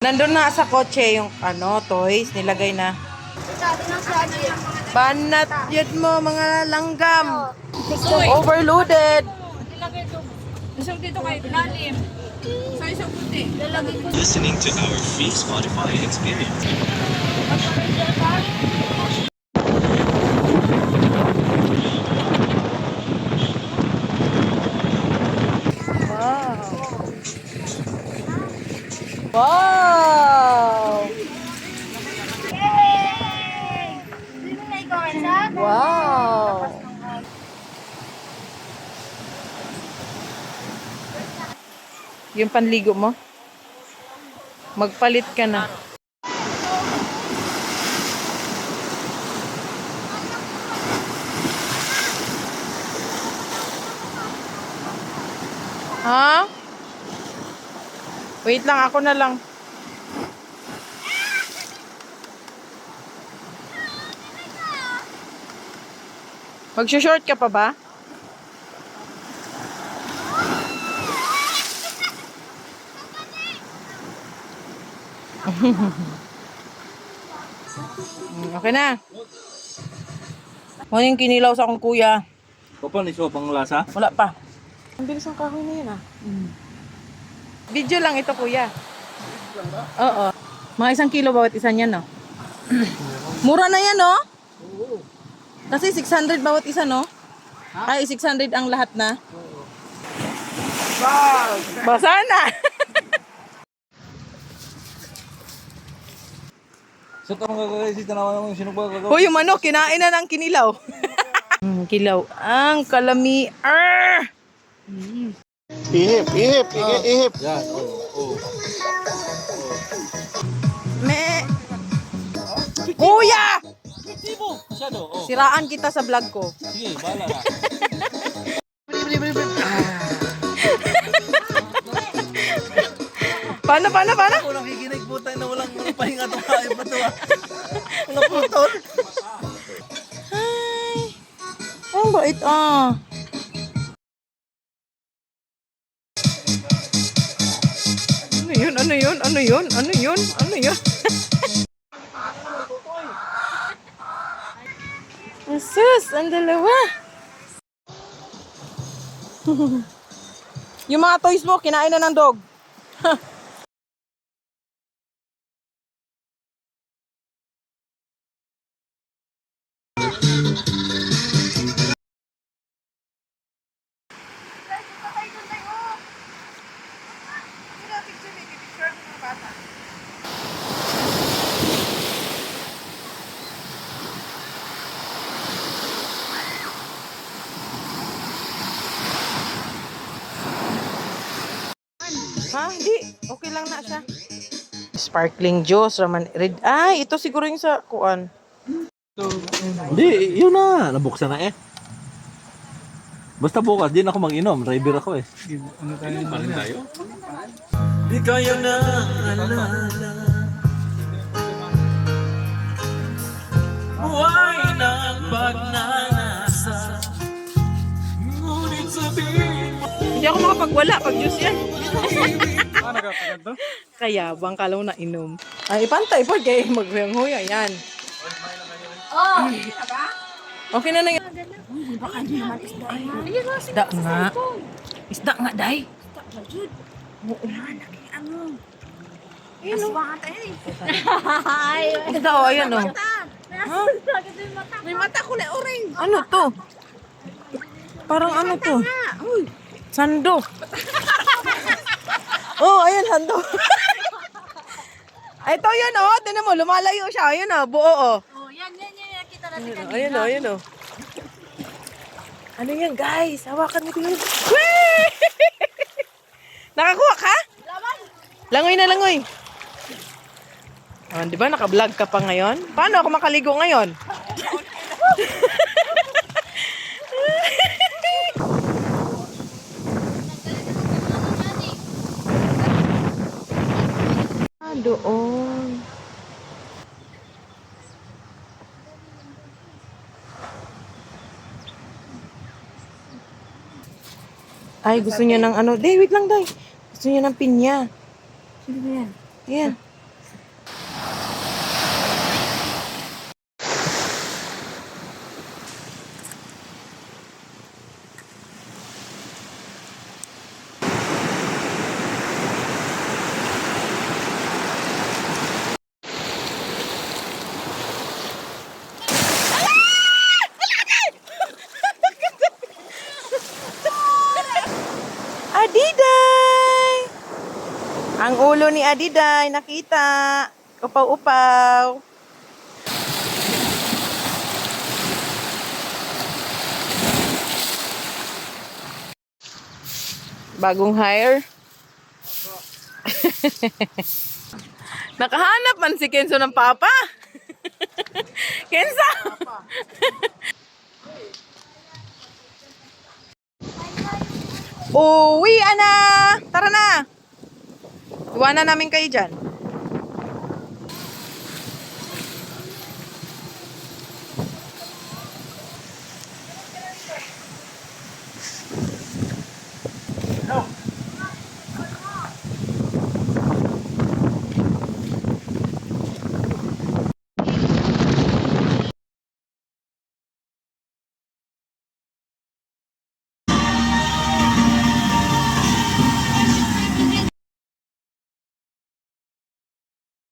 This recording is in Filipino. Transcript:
Nandun na sa kotse yung toys, nilagay na. Banat yun mo, mga langgam. Overloaded. Isang dito kayo, lalim. Sa isang puti. Listening to our free Spotify experience. Wow! Wow! Yung panligo mo? Magpalit ka na. Ha? Wait lang, ako na lang. Mag-short ka pa ba? Okay na. Ano yung kinilaw sa akong kuya? Papa, ni pang lasa? Wala pa. Ang bilis ng kahoy na yun Video lang ito kuya. Oo. Mga 1 kilo bawat isa niyan no? Mura na yan no? Kasi 600 bawat isa no? Ay 600 ang lahat na. Basa na. So, tarong kakaisi, tanawan naman yung sinubag gagawin. Hoy, yung manok, kinain na ng kinilaw. Kilaw. Ang kalami. Ihip. Yan, oo. Me. Kuya! Masyado, oh. Siraan kita sa vlog ko. Sige, bahala na. Paano? Ako nakikinig po tayo na walang pahinga itong kain pa ito Mga putol. Ay. Ang bait Ano yun? Asus, ang dalawa. Yung mga toys mo, kinain na ng dog. Ha? Hindi. Okay lang na siya. Sparkling juice, raman red. Ay, ito siguro yung sa kuan. Hindi, yun na. Nabuksan na eh. Basta bukas, din ako mag-inom. Driver ako eh. Ano tayo? Inom pa rin tayo? Di kaya na alala. Buhay ng pagnanasa. Ngunit sabihin mo. Hindi ako makapagwala pag juice yan. Nagapaganda? Kaya, bang kalaw na inom. Ay, ipantay po kay maghuyang-huya. Yan. Okay na na yun. Isda nga. Isda nga, day. Isda, o, ayan, o. May mata kulay orange. Ano to? Parang ano to? Sando. Oh, ayan, sando. Ito yun, oh. Tinan mo, lumalayo siya. Ayun, oh. Buo, oh. Oh, yan. Kita natin kanina. Ayun, oh. Ano yan, guys? Hawakan mo ito yun. Whee! Nakakuha ka? Langoy na langoy. Di ba naka-vlog ka pa ngayon? Paano ako makaligo ngayon? Doon. Ay, gusto niya ng ano. Day, wait lang, day. Gusto niya ng pinya. Sino ba yan? Ayan. ni Adiday, nakita. Upaw-upaw. Bagong hire. Nakahanap man si Kenzo ng papa. Kenzo! Uwi, ana! Tara na! Iwanan namin kayo dyan.